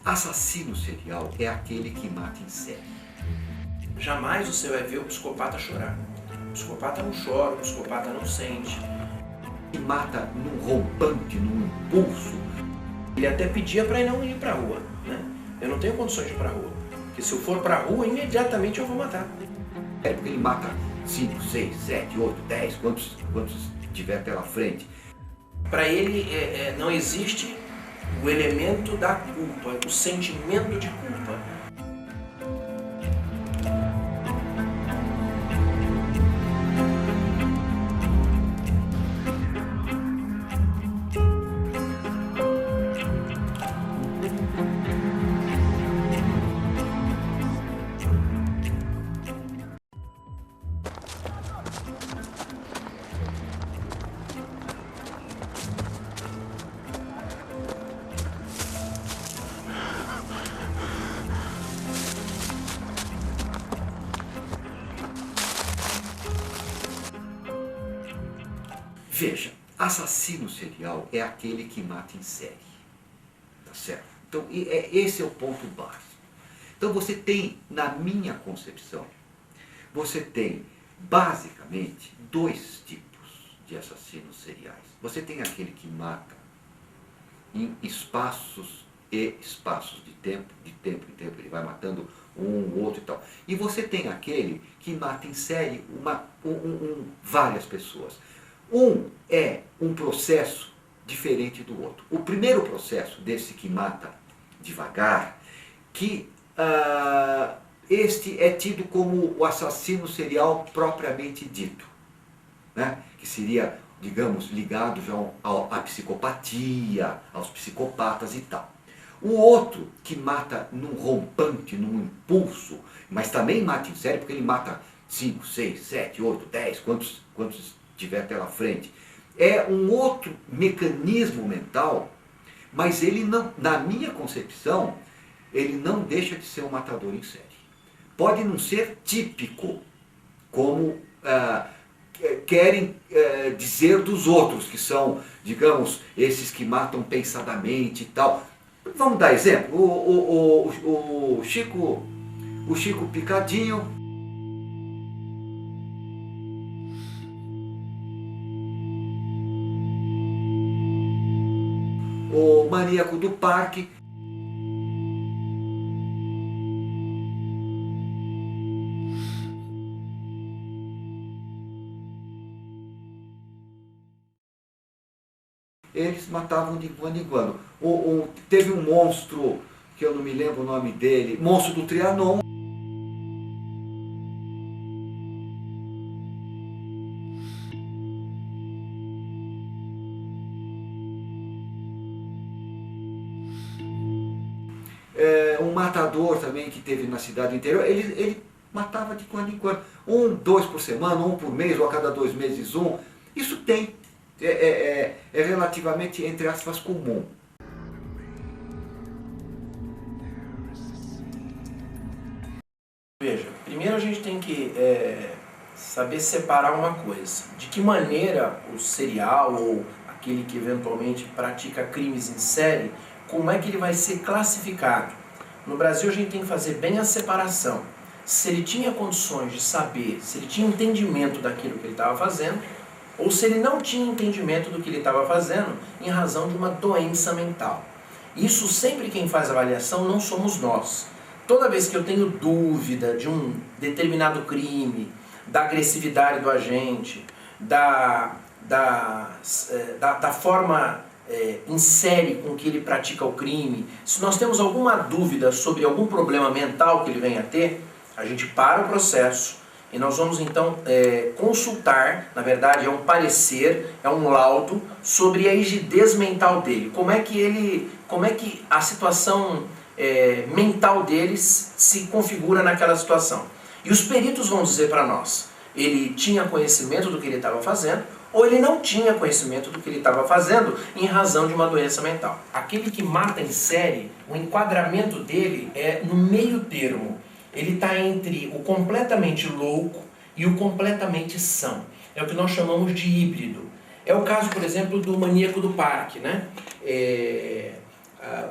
Assassino serial é aquele que mata em série. Jamais você vai ver o psicopata chorar. O psicopata não chora, o psicopata não sente. Que mata num rompante, num impulso. Ele até pedia para não ir para a rua, né? Eu não tenho condições de ir para a rua, porque se eu for para a rua, imediatamente eu vou matar. É porque ele mata 5, 6, 7, 8, 10, quantos tiver pela frente. Para ele não existe o elemento da culpa, o sentimento de culpa. Veja, assassino serial é aquele que mata em série. Tá certo? Então, esse é o ponto básico. Então você tem, na minha concepção, você tem basicamente dois tipos de assassinos seriais. Você tem aquele que mata em espaços e espaços de tempo em tempo, ele vai matando um, outro e tal. E você tem aquele que mata em série várias pessoas. Um é um processo diferente do outro. O primeiro processo desse que mata devagar, que este é tido como o assassino serial propriamente dito, né? Que seria, digamos, ligado já à psicopatia, aos psicopatas e tal. O outro que mata num rompante, num impulso, mas também mata em série, porque ele mata 5, 6, 7, 8, 10, quantos tiver pela frente. É um outro mecanismo mental, mas ele não, na minha concepção, ele não deixa de ser um matador em série. Pode não ser típico, como querem dizer dos outros, que são, digamos, esses que matam pensadamente e tal. Vamos dar exemplo, o Chico Picadinho, o Maníaco do Parque. Eles matavam de quando em quando. Teve um monstro, que eu não me lembro o nome dele, monstro do Trianon. Um matador também que teve na cidade do interior, ele matava de quando em quando. 2 por semana, 1 por mês, ou a cada 2 meses um. Isso tem. É relativamente, entre aspas, comum. Veja, primeiro a gente tem que saber separar uma coisa. De que maneira o serial ou aquele que eventualmente pratica crimes em série, como é que ele vai ser classificado? No Brasil a gente tem que fazer bem a separação. Se ele tinha condições de saber, se ele tinha entendimento daquilo que ele estava fazendo, ou se ele não tinha entendimento do que ele estava fazendo em razão de uma doença mental. Isso sempre quem faz a avaliação não somos nós. Toda vez que eu tenho dúvida de um determinado crime, da agressividade do agente, da forma em série com que ele pratica o crime, se nós temos alguma dúvida sobre algum problema mental que ele venha a ter, a gente para o processo e nós vamos então consultar, na verdade é um parecer, é um laudo sobre a rigidez mental dele, como é que a situação mental deles se configura naquela situação. E os peritos vão dizer para nós, ele tinha conhecimento do que ele estava fazendo, ou ele não tinha conhecimento do que ele estava fazendo em razão de uma doença mental. Aquele que mata em série, o enquadramento dele é no meio termo. Ele está entre o completamente louco e o completamente são. É o que nós chamamos de híbrido. É o caso, por exemplo, do Maníaco do Parque, né?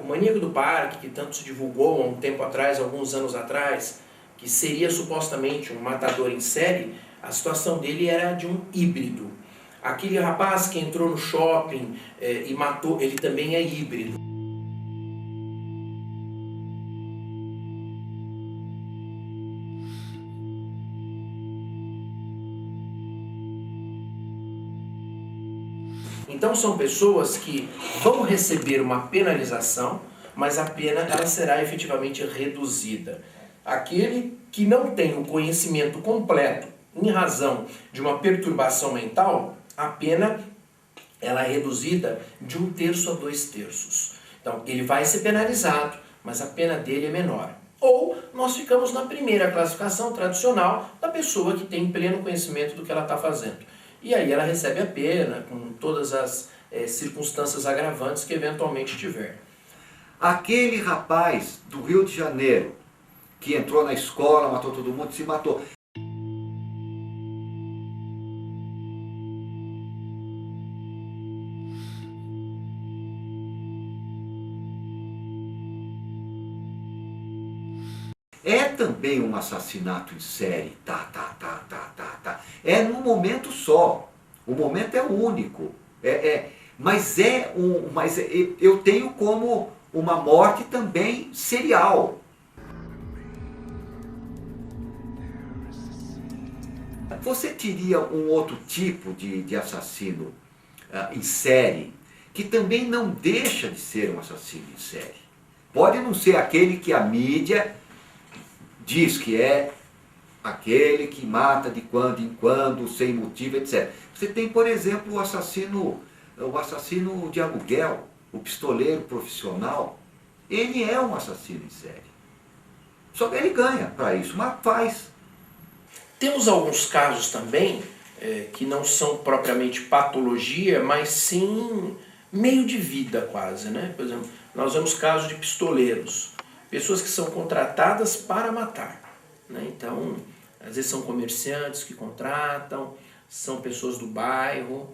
O Maníaco do Parque, que tanto se divulgou há um tempo atrás, alguns anos atrás, que seria supostamente um matador em série, a situação dele era de um híbrido. Aquele rapaz que entrou no shopping e matou, ele também é híbrido. Então são pessoas que vão receber uma penalização, mas a pena ela será efetivamente reduzida. Aquele que não tem o conhecimento completo em razão de uma perturbação mental, a pena ela é reduzida de 1/3 a 2/3. Então ele vai ser penalizado, mas a pena dele é menor. Ou nós ficamos na primeira classificação tradicional da pessoa que tem pleno conhecimento do que ela está fazendo. E aí ela recebe a pena com todas as circunstâncias agravantes que eventualmente tiver. Aquele rapaz do Rio de Janeiro, que entrou na escola, matou todo mundo, se matou. É também um assassinato em série. É num momento só. O momento é único. Mas eu tenho como uma morte também serial. Você teria um outro tipo de assassino em série, que também não deixa de ser um assassino em série. Pode não ser aquele que a mídia diz que é aquele que mata de quando em quando, sem motivo, etc. Você tem, por exemplo, o assassino de aluguel, o pistoleiro profissional. Ele é um assassino em série. Só que ele ganha para isso, mas faz. Temos alguns casos também que não são propriamente patologia, mas sim meio de vida quase, né? Por exemplo, nós vemos casos de pistoleiros, pessoas que são contratadas para matar, né? Então, às vezes são comerciantes que contratam, são pessoas do bairro,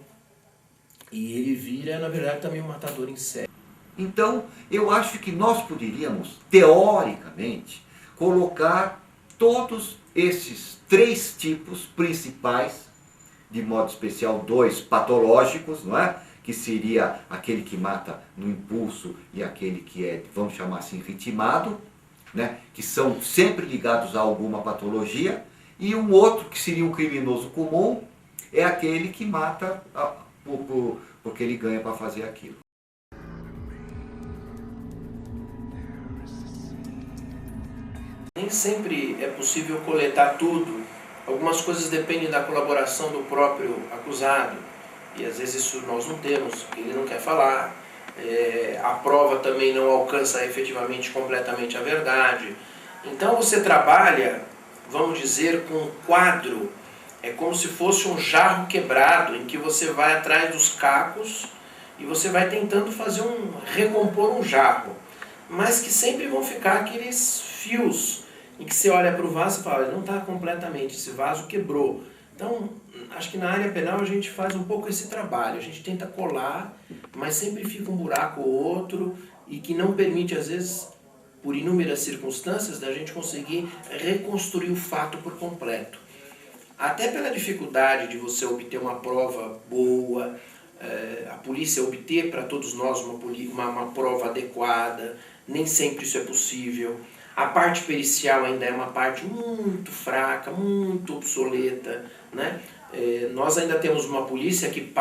e ele vira, na verdade, também um matador em série. Então, eu acho que nós poderíamos, teoricamente, colocar todos esses 3 tipos principais, de modo especial 2 patológicos, não é? Que seria aquele que mata no impulso e aquele que é, vamos chamar assim, vitimado, né? Que são sempre ligados a alguma patologia, e um outro que seria um criminoso comum, é aquele que mata porque ele ganha para fazer aquilo. Nem sempre é possível coletar tudo. Algumas coisas dependem da colaboração do próprio acusado, e às vezes isso nós não temos, ele não quer falar. A prova também não alcança efetivamente completamente a verdade. Então você trabalha, vamos dizer, com um quadro, é como se fosse um jarro quebrado, em que você vai atrás dos cacos e você vai tentando recompor um jarro, mas que sempre vão ficar aqueles fios em que você olha para o vaso e fala, não está completamente, esse vaso quebrou. Então, acho que na área penal a gente faz um pouco esse trabalho, a gente tenta colar, mas sempre fica um buraco ou outro, e que não permite, às vezes, por inúmeras circunstâncias, da gente conseguir reconstruir o fato por completo. Até pela dificuldade de você obter uma prova boa, a polícia obter para todos nós uma prova adequada, nem sempre isso é possível. A parte pericial ainda é uma parte muito fraca, muito obsoleta, né? Nós ainda temos uma polícia que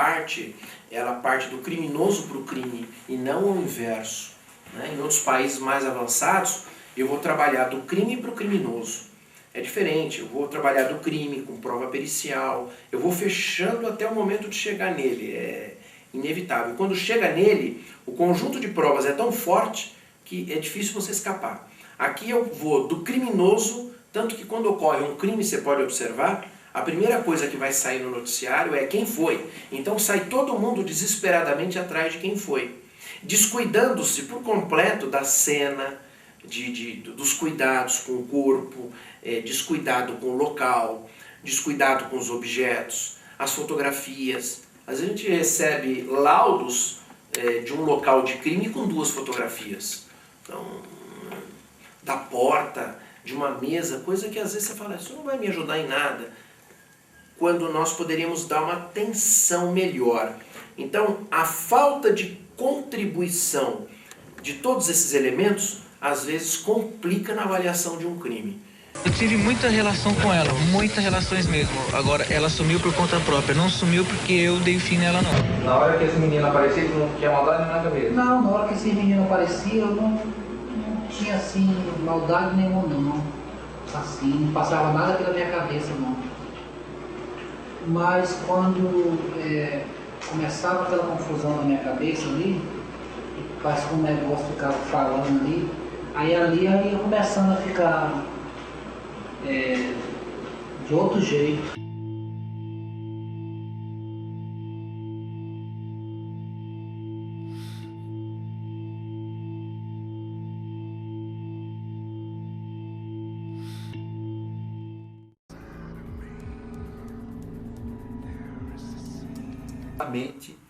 ela parte do criminoso para o crime e não o inverso, né? Em outros países mais avançados, eu vou trabalhar do crime para o criminoso. É diferente, eu vou trabalhar do crime com prova pericial, eu vou fechando até o momento de chegar nele, é inevitável. Quando chega nele, o conjunto de provas é tão forte que é difícil você escapar. Aqui eu vou do criminoso, tanto que quando ocorre um crime, você pode observar, a primeira coisa que vai sair no noticiário é quem foi. Então sai todo mundo desesperadamente atrás de quem foi, descuidando-se por completo da cena, dos cuidados com o corpo, descuidado com o local, descuidado com os objetos, as fotografias. Às vezes a gente recebe laudos de um local de crime com 2 fotografias. Então, da porta, de uma mesa, coisa que às vezes você fala, isso não vai me ajudar em nada, quando nós poderíamos dar uma atenção melhor. Então, a falta de contribuição de todos esses elementos, às vezes complica na avaliação de um crime. Eu tive muita relação com ela, muitas relações mesmo. Agora, ela sumiu por conta própria, não sumiu porque eu dei fim nela, não. Na hora que esse menino aparecia, tu não tinha maldade na cabeça? Não, na hora que esse menino aparecia, eu não tinha, assim, maldade nenhuma, não. Assim, não passava nada pela minha cabeça, não. Mas quando começava aquela confusão na minha cabeça ali, parece que o negócio ficava falando ali, aí ali eu ia começando a ficar de outro jeito.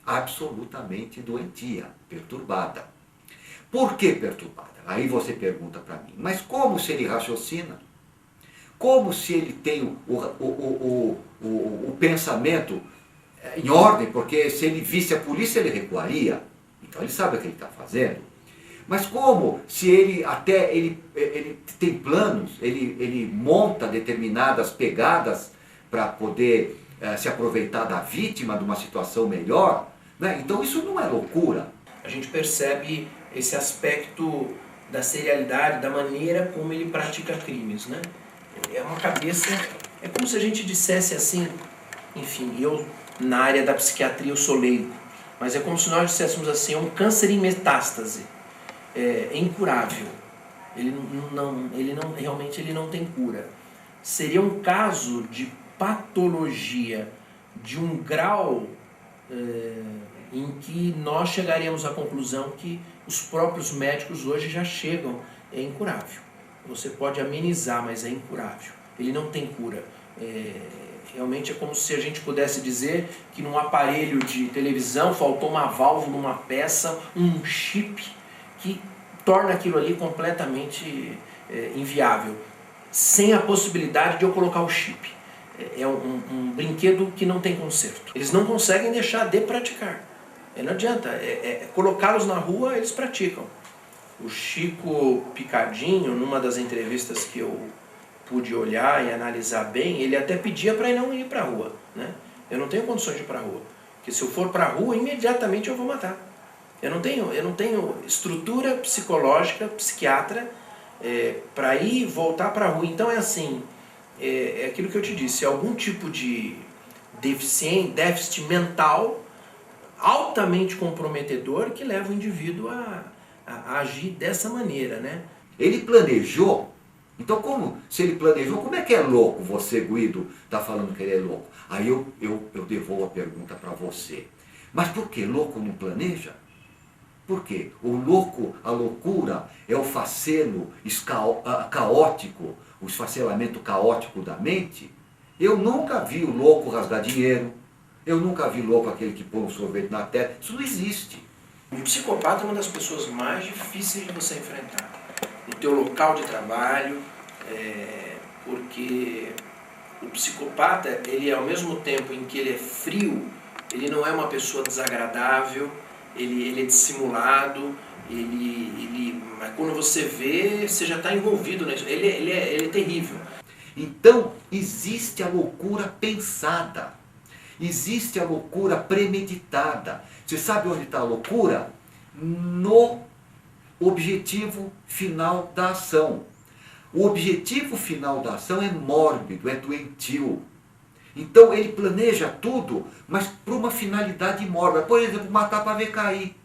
Absolutamente doentia, perturbada. Por que perturbada? Aí você pergunta para mim, mas como se ele raciocina? Como se ele tem o pensamento em ordem? Porque se ele visse a polícia ele recuaria, então ele sabe o que ele está fazendo. Mas como se ele tem planos, ele monta determinadas pegadas para poder se aproveitar da vítima de uma situação melhor, né? Então isso não é loucura. A gente percebe esse aspecto da serialidade, da maneira como ele pratica crimes, né? É uma cabeça, é como se a gente dissesse assim, enfim, eu na área da psiquiatria eu sou leigo, mas é como se nós disséssemos assim, é um câncer em metástase, é incurável, realmente ele não tem cura. Seria um caso de patologia de um grau em que nós chegaríamos à conclusão que os próprios médicos hoje já chegam, é incurável. Você pode amenizar, mas é incurável. Ele não tem cura. Realmente é como se a gente pudesse dizer que num aparelho de televisão faltou uma válvula, uma peça, um chip que torna aquilo ali completamente inviável, sem a possibilidade de eu colocar o chip. É um brinquedo que não tem conserto. Eles não conseguem deixar de praticar. Não adianta. Colocá-los na rua, eles praticam. O Chico Picadinho, numa das entrevistas que eu pude olhar e analisar bem, ele até pedia para não ir para a rua, né? Eu não tenho condições de ir para a rua. Porque se eu for para a rua, imediatamente eu vou matar. Eu não tenho estrutura psicológica, psiquiatra, para ir e voltar para a rua. Então é assim... É aquilo que eu te disse, algum tipo de déficit mental altamente comprometedor que leva o indivíduo a agir dessa maneira, né? Ele planejou, então se ele planejou, como é que é louco você, Guido, está falando que ele é louco? Aí eu devolvo a pergunta para você, mas por que louco não planeja? Por quê? A loucura é o facelo caótico, o esfacelamento caótico da mente. Eu nunca vi o louco rasgar dinheiro, eu nunca vi louco aquele que põe um sorvete na testa, isso não existe. O psicopata é uma das pessoas mais difíceis de você enfrentar no teu local de trabalho, porque o psicopata, ele ao mesmo tempo em que ele é frio, ele não é uma pessoa desagradável, ele é dissimulado, mas quando você vê, você já está envolvido nisso. Ele é terrível. Então, existe a loucura pensada, existe a loucura premeditada. Você sabe onde está a loucura? No objetivo final da ação. O objetivo final da ação é mórbido, é doentio. Então ele planeja tudo, mas para uma finalidade mórbida. Por exemplo, matar para ver cair.